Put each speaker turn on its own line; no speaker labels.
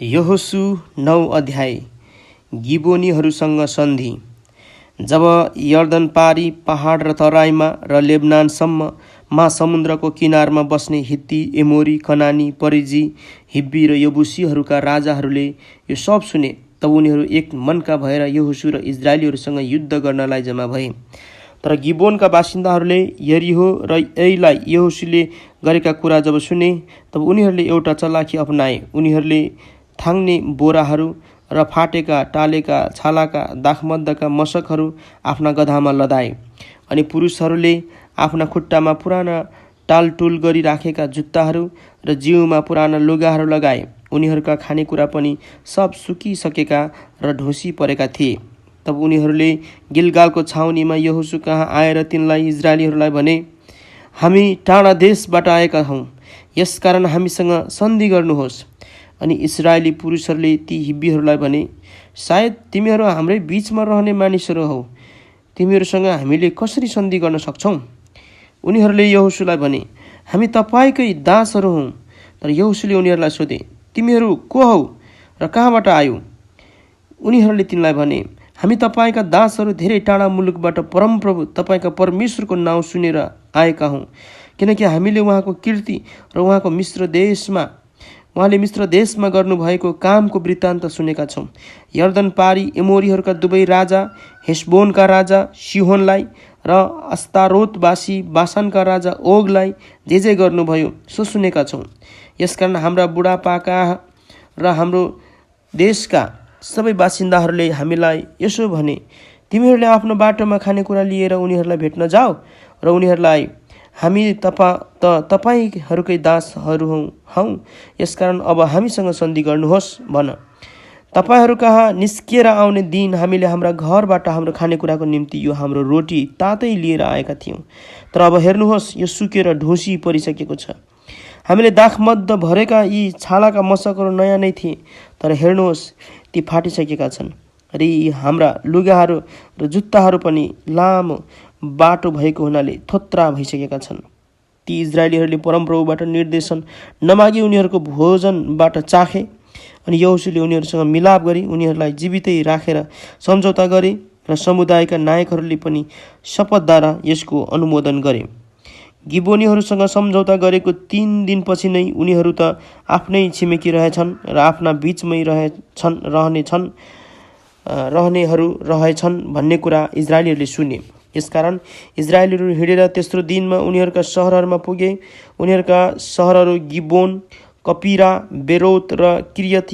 यहोशू 9 अध्याय। गिबोनीहरूसँग सन्धि। जब यर्दन पारी पहाड र तराईमा र लेबनानसम्म महासमुद्रको किनारमा बस्ने हित्ती, एमोरी, कनानी, परिजी, हिब्बी र यबुसीहरूका राजाहरूले यो सब सुने, तब उनीहरू एक मनका भएर यहोशू र इजरायलीहरूसँग युद्ध गर्नलाई जम्मा भए। तर गिबोनका बासिन्दाहरूले यरीहो र एईलाई यहोशूले गरेका कुरा जब सुने, तब उनीहरूले एउटा चलाखी अपनाए। उनीहरूले थाङ्ने बोराहरू र फाटेका, टालेका, छालाका, दाखमद्दका मशकहरू आफ्ना गधामा लदाए, अनि पुरुषहरूले आफ्ना खुट्टामा पुराना टालटुल गरी राखेका जुत्ताहरू र जिउमा पुराना लुगाहरू लगाए। उनीहरूका खानेकुरा पनि सब सुकिसकेका र ढोसी परेका थिए। तब उनीहरूले गिलगालको छाउनीमा यहोशू कहाँ आएर तिनलाई, इजरायलीहरूलाई भने, हामी टाढा देशबाट आएका हौँ, यसकारण हामीसँग सन्धि गर्नुहोस्। अनि इजरायली पुरुषहरूले ती हिब्बीहरूलाई भने, सायद तिमीहरू हाम्रै बीचमा रहने मानिसहरू हौ, तिमीहरूसँग हामीले कसरी सन्धि गर्न सक्छौँ? उनीहरूले यहोशूलाई भने, हामी तपाईँकै दासहरू हौँ। तर यहोशूले उनीहरूलाई सोधे, तिमीहरू को हौ र कहाँबाट आयौ? उनीहरूले तिनलाई भने, हामी तपाईँका दासहरू धेरै टाढा मुलुकबाट परमप्रभु तपाईँका परमेश्वरको नाउँ सुनेर आएका हौँ, किनकि हामीले उहाँको कीर्ति र उहाँले मिश्र देशमा गर्नुभएको कामको वृत्तान्त सुनेका छौँ। यर्दन पारी एमोरीहरूका दुवै राजा, हेशबोनका राजा सिहोनलाई र अस्तारोतवासी बासानका राजा ओगलाई जे गर्नुभयो सो सुनेका छौँ। यसकारण हाम्रा बुढापाका र हाम्रो देशका सबै बासिन्दाहरूले हामीलाई यसो भने, तिमीहरूले आफ्नो बाटोमा खानेकुरा लिएर उनीहरूलाई भेट्न जाऊ र उनीहरूलाई, हामी तपाईँहरूकै दासहरू हौँ, यसकारण अब हामीसँग सन्धि गर्नुहोस् भन। तपाईँहरू कहाँ निस्किएर आउने दिन हामीले हाम्रा घरबाट हाम्रो खानेकुराको निम्ति यो हाम्रो रोटी तातै लिएर आएका थियौँ, तर अब हेर्नुहोस्, यो सुकेर ढोसी परिसकेको छ। हामीले दाखमद्द भरेका यी छालाका मशकहरू नयाँ नै थिए, तर हेर्नुहोस्, ती फाटिसकेका छन्, र यी हाम्रा लुगाहरू र जुत्ताहरू पनि लामो बाटो भएको हुनाले थोत्रा भइसकेका छन्। ती इजरायलीहरूले परमप्रभुबाट निर्देशन नमागी उनीहरूको भोजनबाट चाखे, अनि यहोशूले उनीहरूसँग मिलाप गरी उनीहरूलाई जीवितै राखेर सम्झौता गरे, र समुदायका नायकहरूले पनि शपथद्वारा यसको अनुमोदन गरे। गिबोनीहरूसँग सम्झौता गरेको 3 दिनपछि नै उनीहरू त आफ्नै छिमेकी रहेछन् र आफ्ना बीचमै रहनेहरू रहेछन् भन्ने कुरा इजरायलीहरूले सुने। यसकारण इजरायलीहरू हिँडेर तेस्रो दिनमा उनीहरूका सहरहरूमा पुगे। उनीहरूका सहरहरू गिबोन, कपिरा, बेरोत र किर्यत